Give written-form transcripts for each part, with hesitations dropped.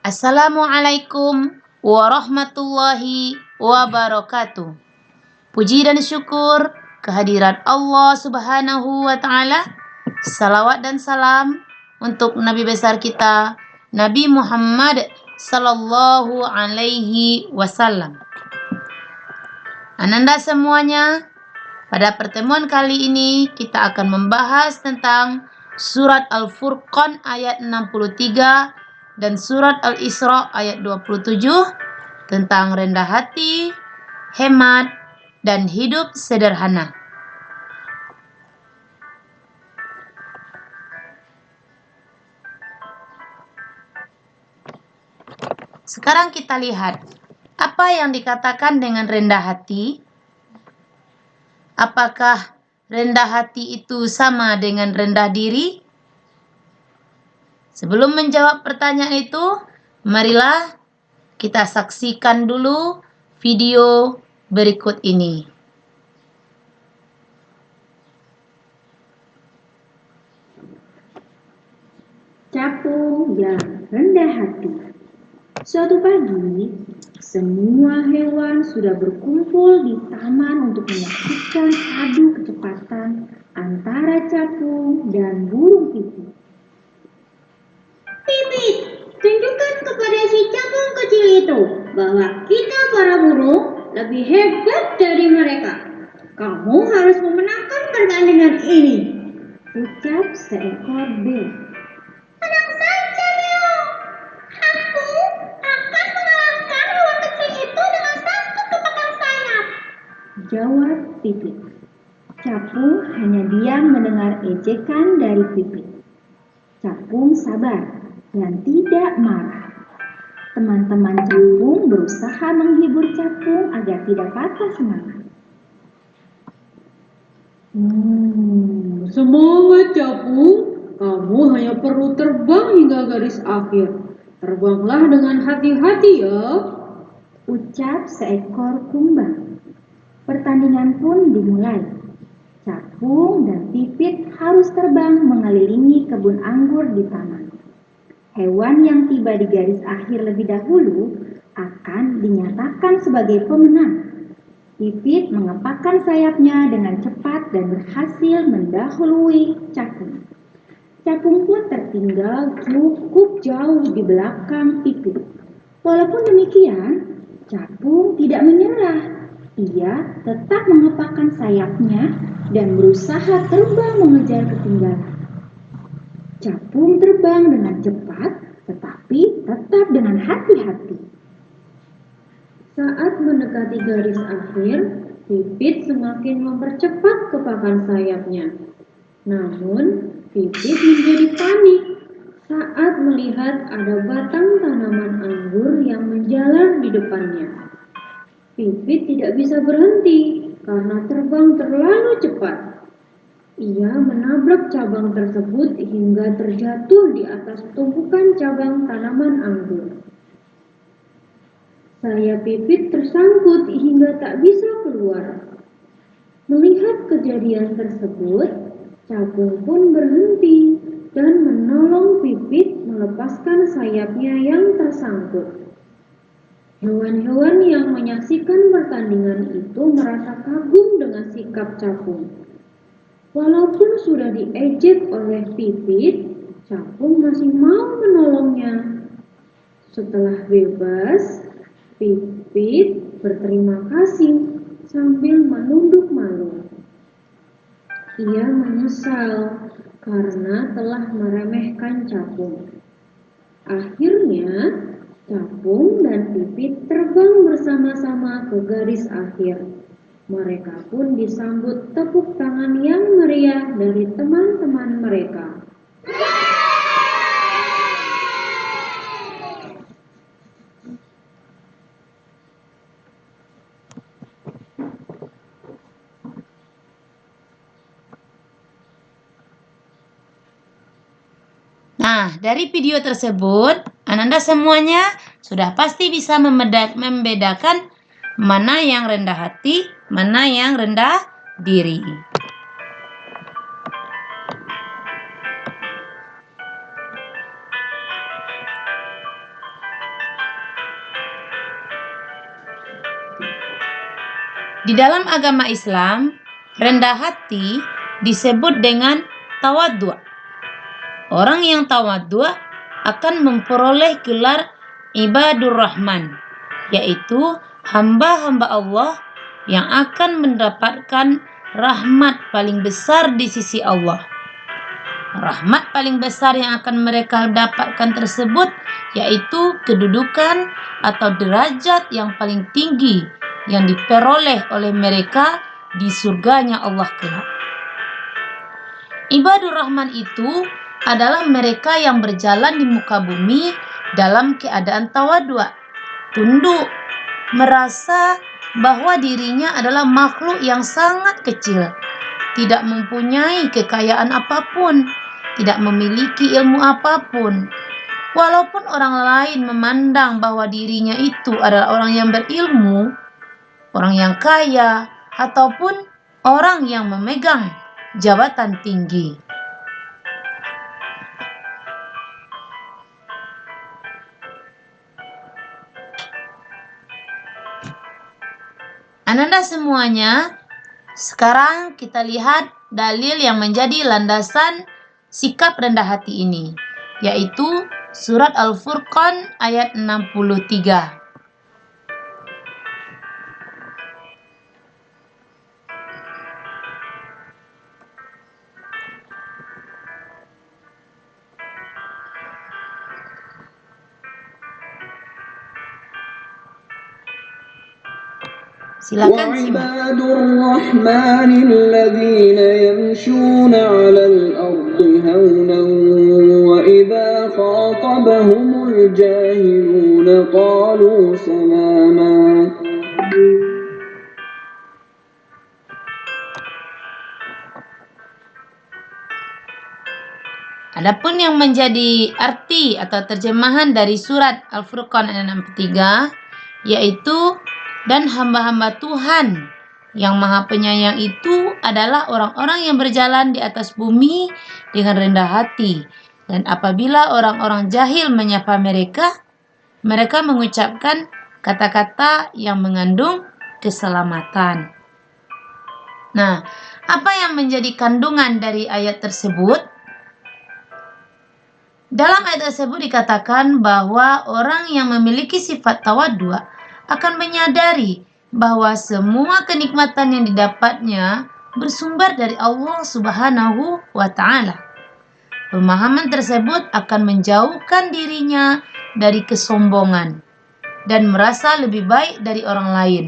Assalamualaikum warahmatullahi wabarakatuh. Puji dan syukur kehadirat Allah Subhanahu wa Ta'ala. Salawat dan salam untuk Nabi besar kita, Nabi Muhammad Sallallahu Alaihi Wasallam. Ananda semuanya, pada pertemuan kali ini kita akan membahas tentang surat Al-Furqan ayat 63 dan surat Al-Isra ayat 27 tentang rendah hati, hemat, dan hidup sederhana. Sekarang kita lihat apa yang dikatakan dengan rendah hati. Apakah rendah hati itu sama dengan rendah diri? Sebelum menjawab pertanyaan itu, marilah kita saksikan dulu video berikut ini. Capung yang rendah hati. Suatu pagi, semua hewan sudah berkumpul di taman untuk menyaksikan adu kecepatan antara capung dan burung pipit. Pipit, tunjukkan kepada si capung kecil itu bahwa kita para burung lebih hebat dari mereka. Kamu harus memenangkan pertandingan ini, ucap seekor beo. Tenang saja, Beo. Aku akan mengalahkan hewan kecil itu dengan satu kepakan sayap, jawab Pipit. Capung hanya diam mendengar ejekan dari Pipit. Capung sabar dan tidak marah. Teman-teman Capung berusaha menghibur Capung agar tidak patah semangat. Semangat Capung, kamu hanya perlu terbang hingga garis akhir. Terbanglah dengan hati-hati ya, ucap seekor kumbang. Pertandingan pun dimulai. Capung dan Pipit harus terbang mengelilingi kebun anggur di taman. Hewan yang tiba di garis akhir lebih dahulu akan dinyatakan sebagai pemenang. Pipit mengepakkan sayapnya dengan cepat dan berhasil mendahului Capung. Capung pun tertinggal cukup jauh di belakang Pipit. Walaupun demikian, Capung tidak menyerah. Ia tetap mengepakkan sayapnya dan berusaha terbang mengejar ketinggalan. Capung terbang dengan cepat, tetapi tetap dengan hati-hati. Saat mendekati garis akhir, Pipit semakin mempercepat kepakan sayapnya. Namun, Pipit menjadi panik saat melihat ada batang tanaman anggur yang menjalar di depannya. Pipit tidak bisa berhenti karena terbang terlalu cepat. Ia menabrak cabang tersebut hingga terjatuh di atas tumpukan cabang tanaman anggur. Sayap Pipit tersangkut hingga tak bisa keluar. Melihat kejadian tersebut, Capung pun berhenti dan menolong Pipit melepaskan sayapnya yang tersangkut. Hewan-hewan yang menyaksikan pertandingan itu merasa kagum dengan sikap Capung. Walaupun sudah diejek oleh Pipit, Capung masih mau menolongnya. Setelah bebas, Pipit berterima kasih sambil menunduk malu. Ia menyesal karena telah meremehkan Capung. Akhirnya, Capung dan Pipit terbang bersama-sama ke garis akhir. Mereka pun disambut tepuk tangan yang meriah dari teman-teman mereka. Nah, dari video tersebut, Ananda semuanya sudah pasti bisa membedakan mana yang rendah hati, mana yang rendah diri. Di dalam agama Islam, rendah hati disebut dengan tawadhu'. Orang yang tawadhu' akan memperoleh gelar ibadur rahman, yaitu hamba-hamba Allah yang akan mendapatkan rahmat paling besar di sisi Allah. Rahmat paling besar yang akan mereka dapatkan tersebut yaitu kedudukan atau derajat yang paling tinggi yang diperoleh oleh mereka di surganya Allah kelak. Ibadur Rahman itu adalah mereka yang berjalan di muka bumi dalam keadaan tawadhu', tunduk, merasa bahwa dirinya adalah makhluk yang sangat kecil, tidak mempunyai kekayaan apapun, tidak memiliki ilmu apapun. Walaupun orang lain memandang bahwa dirinya itu adalah orang yang berilmu, orang yang kaya, ataupun orang yang memegang jabatan tinggi. Ananda semuanya, sekarang kita lihat dalil yang menjadi landasan sikap rendah hati ini, yaitu surat Al-Furqan ayat 63. Silakan simak. وعباد الرحمن الذين يمشون على الأرض هونا وإذا خاطبهم الجاهلون قالوا سلاما. Adapun yang menjadi arti atau terjemahan dari surat Al-Furqan ayat 63 yaitu, dan hamba-hamba Tuhan yang Maha Penyayang itu adalah orang-orang yang berjalan di atas bumi dengan rendah hati, dan apabila orang-orang jahil menyapa mereka, mereka mengucapkan kata-kata yang mengandung keselamatan. Nah, apa yang menjadi kandungan dari ayat tersebut? Dalam ayat tersebut dikatakan bahwa orang yang memiliki sifat tawadhu' akan menyadari bahwa semua kenikmatan yang didapatnya bersumber dari Allah Subhanahu wa Ta'ala. Pemahaman tersebut akan menjauhkan dirinya dari kesombongan dan merasa lebih baik dari orang lain,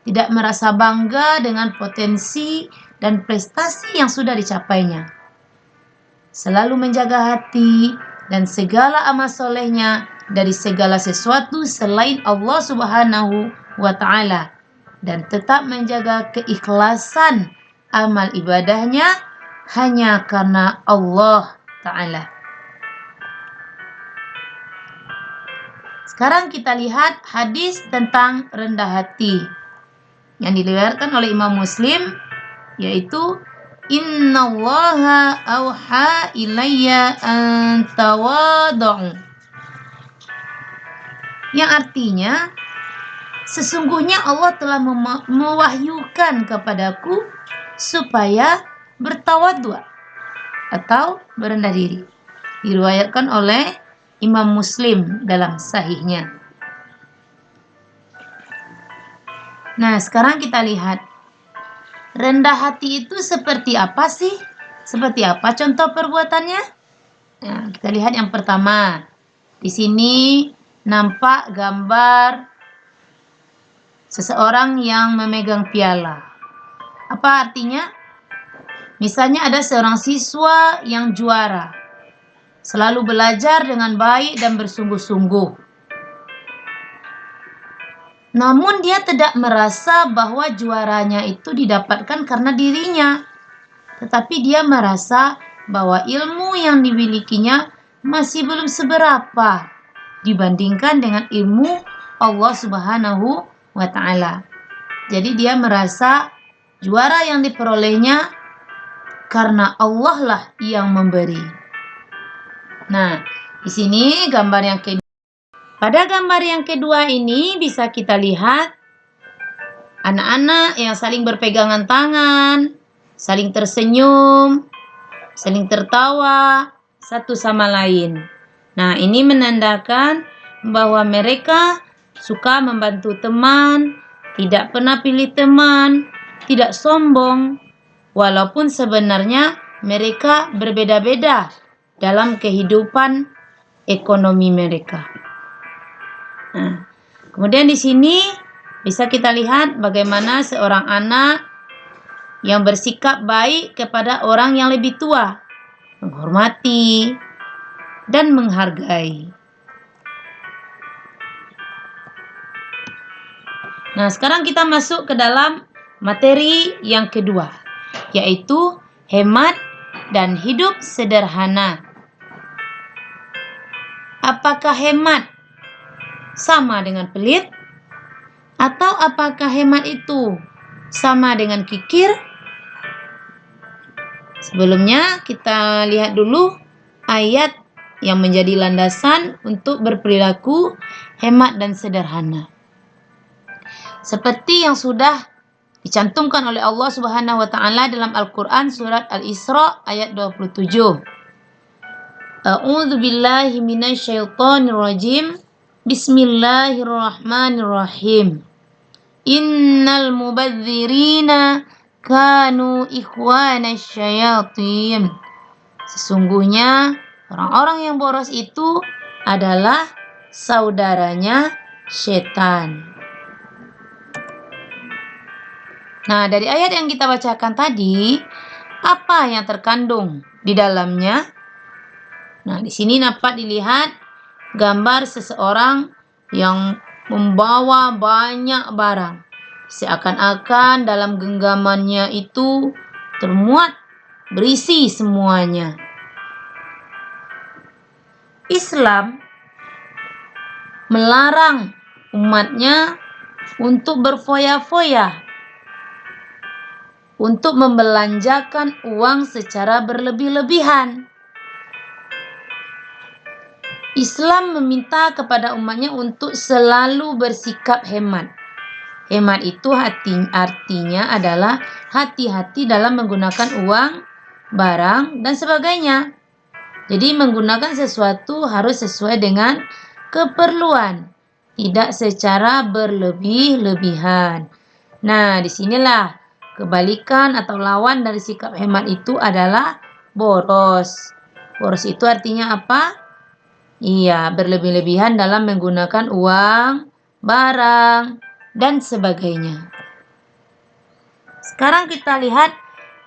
tidak merasa bangga dengan potensi dan prestasi yang sudah dicapainya, selalu menjaga hati dan segala amal solehnya dari segala sesuatu selain Allah Subhanahu wa Ta'ala, dan tetap menjaga keikhlasan amal ibadahnya hanya karena Allah Ta'ala. Sekarang kita lihat hadis tentang rendah hati yang diriwayatkan oleh Imam Muslim, yaitu Innallaha auha ilayya an tawadhu, yang artinya sesungguhnya Allah telah mewahyukan kepadaku supaya bertawadhu atau berendah diri. Diriwayatkan oleh Imam Muslim dalam sahihnya. Nah, sekarang kita lihat rendah hati itu seperti apa sih? Seperti apa contoh perbuatannya? Nah, kita lihat yang pertama. Di sini nampak gambar seseorang yang memegang piala. Apa artinya? Misalnya ada seorang siswa yang juara, selalu belajar dengan baik dan bersungguh-sungguh. Namun dia tidak merasa bahwa juaranya itu didapatkan karena dirinya, tetapi dia merasa bahwa ilmu yang dimilikinya masih belum seberapa dibandingkan dengan ilmu Allah Subhanahu wa Ta'ala. Jadi dia merasa juara yang diperolehnya karena Allah lah yang memberi. Nah, di sini gambar yang kedua. Pada gambar yang kedua ini bisa kita lihat Anak-anak yang saling berpegangan tangan, saling tersenyum, saling tertawa satu sama lain. Nah, ini menandakan bahwa mereka suka membantu teman, tidak pernah pilih teman, tidak sombong, walaupun sebenarnya mereka berbeda-beda dalam kehidupan ekonomi mereka. Nah, kemudian di sini bisa kita lihat bagaimana seorang anak yang bersikap baik kepada orang yang lebih tua, menghormati dan menghargai. Nah, sekarang kita masuk ke dalam materi yang kedua, yaitu hemat dan hidup sederhana. Apakah hemat sama dengan pelit? Atau apakah hemat itu sama dengan kikir? Sebelumnya kita lihat dulu ayat yang menjadi landasan untuk berperilaku hemat dan sederhana. Seperti yang sudah dicantumkan oleh Allah Subhanahu wa taala dalam Al-Qur'an surat Al-Isra ayat 27. A'udzu billahi minasyaitonir rajim. Bismillahirrahmanirrahim. Innal mubadzirina kanu ikhwanasy syayatin. Sesungguhnya orang-orang yang boros itu adalah saudaranya setan. Nah, dari ayat yang kita bacakan tadi, apa yang terkandung di dalamnya? Nah, di sini dapat dilihat gambar seseorang yang membawa banyak barang. Seakan-akan dalam genggamannya itu termuat berisi semuanya. Islam melarang umatnya untuk berfoya-foya, untuk membelanjakan uang secara berlebih-lebihan. Islam meminta kepada umatnya untuk selalu bersikap hemat. Hemat itu artinya adalah hati-hati dalam menggunakan uang, barang, dan sebagainya. Jadi menggunakan sesuatu harus sesuai dengan keperluan, tidak secara berlebih-lebihan. Nah, disinilah kebalikan atau lawan dari sikap hemat itu adalah boros. Boros itu artinya apa? Iya, berlebih-lebihan dalam menggunakan uang, barang, dan sebagainya. Sekarang kita lihat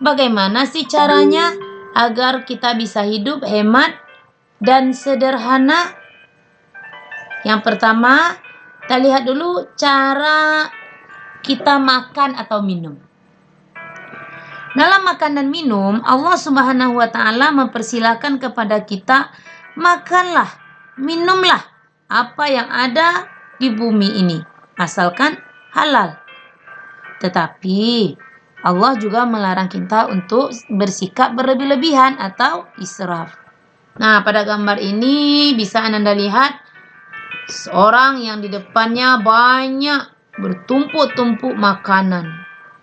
bagaimana sih caranya agar kita bisa hidup hemat dan sederhana. Yang pertama, kita lihat dulu cara kita makan atau minum. Dalam makan dan minum, Allah Subhanahu wa taala mempersilahkan kepada kita, makanlah, minumlah apa yang ada di bumi ini, asalkan halal. Tetapi Allah juga melarang kita untuk bersikap berlebih-lebihan atau israf. Nah, pada gambar ini bisa Anda lihat seorang yang di depannya banyak bertumpuk-tumpuk makanan.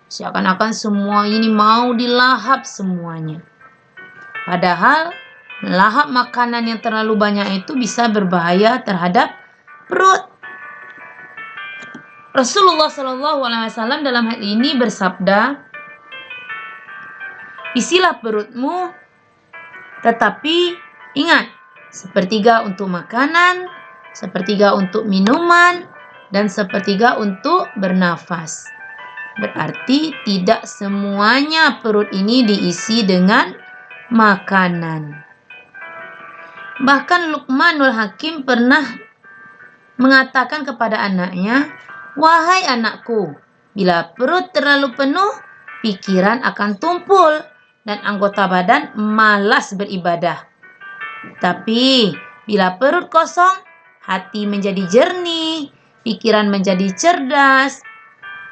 Seakan-akan semua ini mau dilahap semuanya. Padahal melahap makanan yang terlalu banyak itu bisa berbahaya terhadap perut. Rasulullah SAW dalam hal ini bersabda, isilah perutmu, tetapi ingat, sepertiga untuk makanan, sepertiga untuk minuman, dan sepertiga untuk bernafas. Berarti tidak semuanya perut ini diisi dengan makanan. Bahkan Luqmanul Hakim pernah mengatakan kepada anaknya, wahai anakku, bila perut terlalu penuh, pikiran akan tumpul dan anggota badan malas beribadah. Tapi bila perut kosong, hati menjadi jernih, pikiran menjadi cerdas,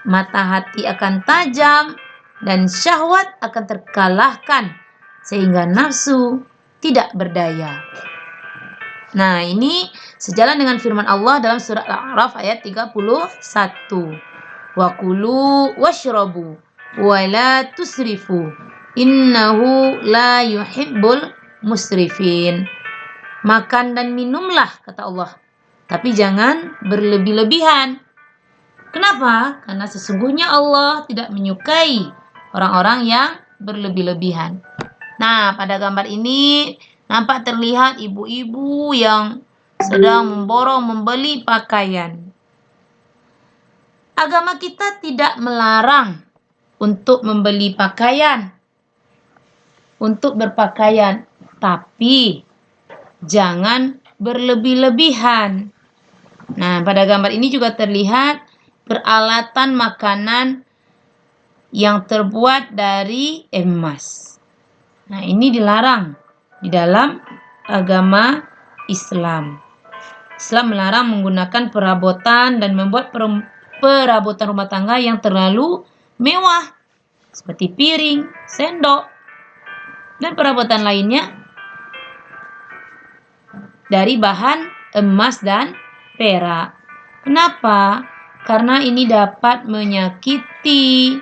mata hati akan tajam, dan syahwat akan terkalahkan, sehingga nafsu tidak berdaya. Nah, ini sejalan dengan firman Allah dalam surat Al-A'raf ayat 31. wa kulu washrabu wa la tusrifu innahu la yuhibbul musrifin. Makan dan minumlah, kata Allah, tapi jangan berlebih-lebihan. Kenapa? Karena sesungguhnya Allah tidak menyukai orang-orang yang berlebih-lebihan. Nah, pada gambar ini nampak terlihat ibu-ibu yang sedang memborong membeli pakaian. Agama kita tidak melarang untuk membeli pakaian, untuk berpakaian, tapi jangan berlebih-lebihan. Nah, pada gambar ini juga terlihat peralatan makanan yang terbuat dari emas. Nah, ini dilarang di dalam agama Islam. Islam melarang menggunakan perabotan dan membuat perabotan rumah tangga yang terlalu mewah, seperti piring, sendok, dan perabotan lainnya dari bahan emas dan perak. Kenapa? Karena ini dapat menyakiti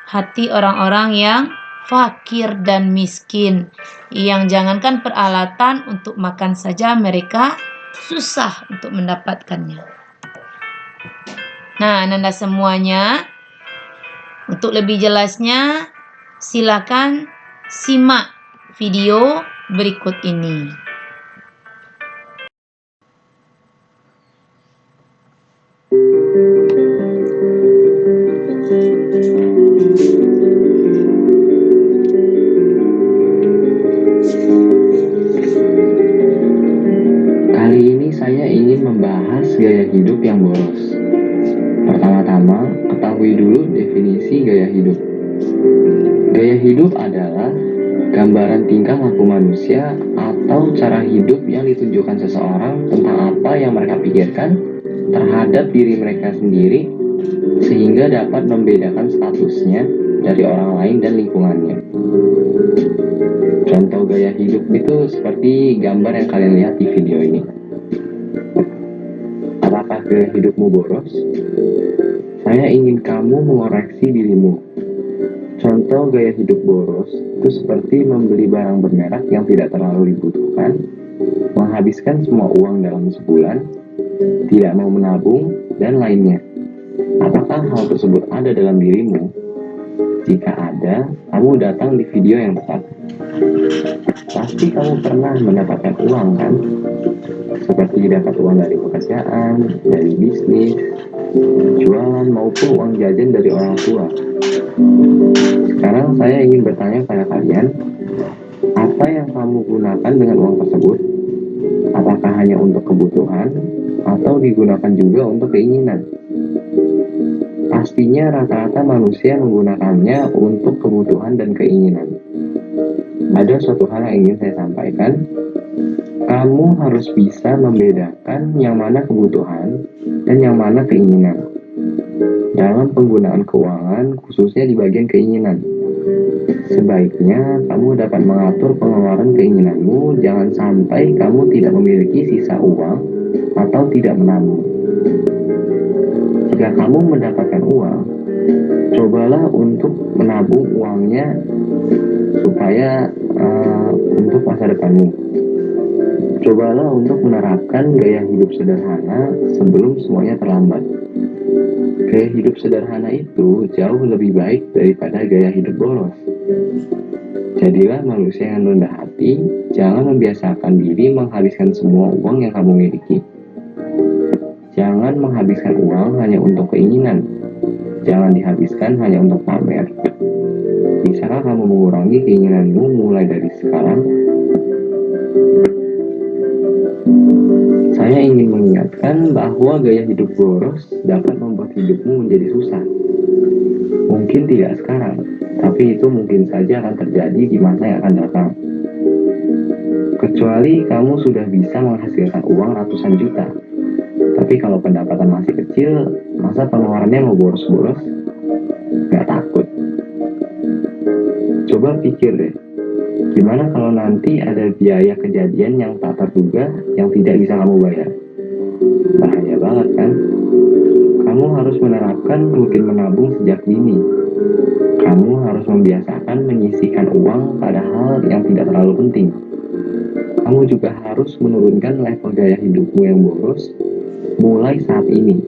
hati orang-orang yang fakir dan miskin, yang jangankan peralatan untuk makan saja mereka susah untuk mendapatkannya. Nah, Anda semuanya, untuk lebih jelasnya silakan simak video berikut ini. Saya ingin membahas gaya hidup yang boros. Pertama-tama, ketahui dulu definisi gaya hidup. Gaya hidup adalah gambaran tingkah laku manusia atau cara hidup yang ditunjukkan seseorang tentang apa yang mereka pikirkan terhadap diri mereka sendiri, sehingga dapat membedakan statusnya dari orang lain dan lingkungannya. Contoh gaya hidup itu seperti gambar yang kalian lihat di video ini. Apakah gaya hidupmu boros? Saya ingin kamu mengoreksi dirimu. Contoh gaya hidup boros itu seperti membeli barang bermerek yang tidak terlalu dibutuhkan, menghabiskan semua uang dalam sebulan, tidak mau menabung, dan lainnya. Apakah hal tersebut ada dalam dirimu? Jika ada, kamu datang di video yang tepat. Pasti kamu pernah mendapatkan uang, kan? Seperti dapat uang dari pekerjaan, dari bisnis, jualan, maupun uang jajan dari orang tua. Sekarang saya ingin bertanya pada kalian, apa yang kamu gunakan dengan uang tersebut? Apakah hanya untuk kebutuhan, atau digunakan juga untuk keinginan? Pastinya rata-rata manusia menggunakannya untuk kebutuhan dan keinginan. Ada suatu hal yang ingin saya sampaikan. Kamu harus bisa membedakan yang mana kebutuhan dan yang mana keinginan. Dalam penggunaan keuangan, khususnya di bagian keinginan. Sebaiknya kamu dapat mengatur pengeluaran keinginanmu, jangan sampai kamu tidak memiliki sisa uang atau tidak menabung. Jika kamu mendapatkan uang, cobalah untuk menabung uangnya supaya untuk masa depanmu. Cobalah untuk menerapkan gaya hidup sederhana sebelum semuanya terlambat. Gaya hidup sederhana itu jauh lebih baik daripada gaya hidup boros. Jadilah manusia yang rendah hati, jangan membiasakan diri menghabiskan semua uang yang kamu miliki. Jangan menghabiskan uang hanya untuk keinginan. Jangan dihabiskan hanya untuk pamer. Bisakah kamu mengurangi keinginanmu mulai dari sekarang? Saya ingin mengingatkan bahwa gaya hidup boros dapat membuat hidupmu menjadi susah. Mungkin tidak sekarang, tapi itu mungkin saja akan terjadi di masa yang akan datang. Kecuali kamu sudah bisa menghasilkan uang ratusan juta. Tapi kalau pendapatan masih kecil, masa pengeluarannya mau boros-boros? Gak takut. Coba pikir deh, gimana kalau nanti ada biaya kejadian yang tak terduga yang tidak bisa kamu bayar? Bahaya banget kan? Kamu harus menerapkan kan rutin menabung sejak dini. Kamu harus membiasakan menyisihkan uang pada hal yang tidak terlalu penting. Kamu juga harus menurunkan level gaya hidupmu yang boros mulai saat ini.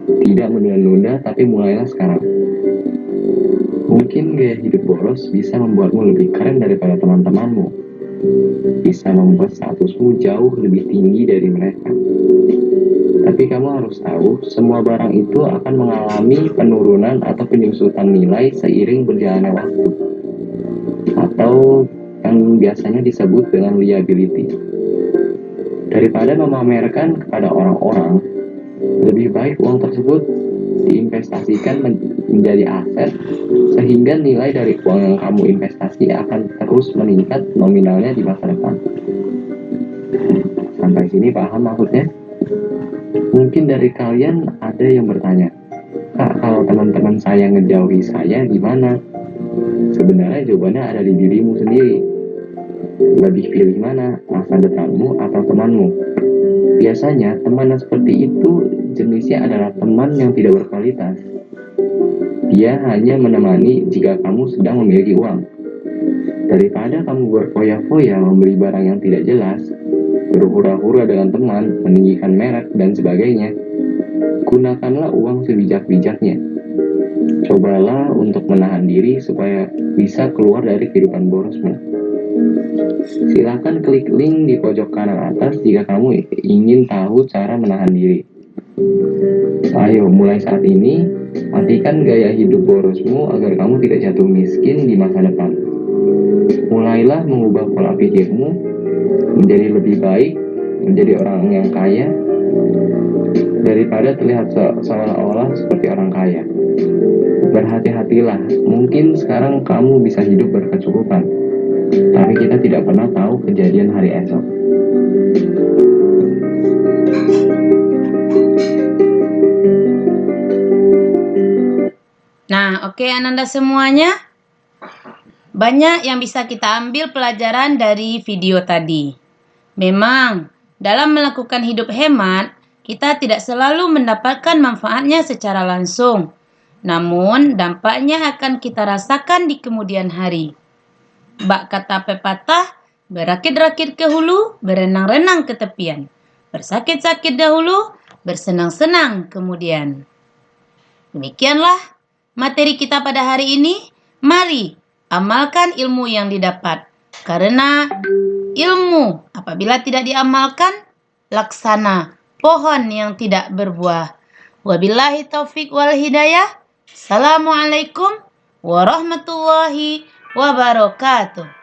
Tidak menunda-nunda, tapi mulailah sekarang. Mungkin gaya hidup boros bisa membuatmu lebih keren daripada teman-temanmu. Bisa membuat statusmu jauh lebih tinggi dari mereka. Tapi kamu harus tahu, semua barang itu akan mengalami penurunan atau penyusutan nilai seiring berjalannya waktu. Atau yang biasanya disebut dengan liability. Daripada memamerkan kepada orang-orang, lebih baik uang tersebut diinvestasikan menjadi aset, sehingga nilai dari uang yang kamu investasi akan terus meningkat nominalnya di masa depan. Sampai sini paham maksudnya? Mungkin dari kalian ada yang bertanya, "Kak, kalau teman-teman saya ngejauhi saya gimana?" Sebenarnya jawabannya ada di dirimu sendiri. Lebih pilih mana, masa depanmu atau temanmu? Biasanya teman yang seperti itu jenisnya adalah teman yang tidak berkualitas. Dia hanya menemani jika kamu sedang memiliki uang. Daripada kamu berfoya-foya membeli barang yang tidak jelas, berhura-hura dengan teman, meninggikan merek, dan sebagainya, gunakanlah uang sebijak-bijaknya. Cobalah untuk menahan diri supaya bisa keluar dari kehidupan borosmu. Silakan klik link di pojok kanan atas jika kamu ingin tahu cara menahan diri. Ayo, mulai saat ini, matikan gaya hidup borosmu agar kamu tidak jatuh miskin di masa depan. Mulailah mengubah pola pikirmu menjadi lebih baik, menjadi orang yang kaya, daripada terlihat seolah-olah seperti orang kaya. Berhati-hatilah, mungkin sekarang kamu bisa hidup berkecukupan, tapi kita tidak pernah tahu kejadian hari esok. Nah, oke Ananda semuanya. Banyak yang bisa kita ambil pelajaran dari video tadi. Memang, dalam melakukan hidup hemat, kita tidak selalu mendapatkan manfaatnya secara langsung. Namun, dampaknya akan kita rasakan di kemudian hari. Bak kata pepatah, berakit-rakit ke hulu, berenang-renang ke tepian. Bersakit-sakit dahulu, bersenang-senang kemudian. Demikianlah materi kita pada hari ini. Mari amalkan ilmu yang didapat. Karena ilmu apabila tidak diamalkan, laksana pohon yang tidak berbuah. Wabillahi taufik wal hidayah. Assalamualaikum warahmatullahi wabarakatuh.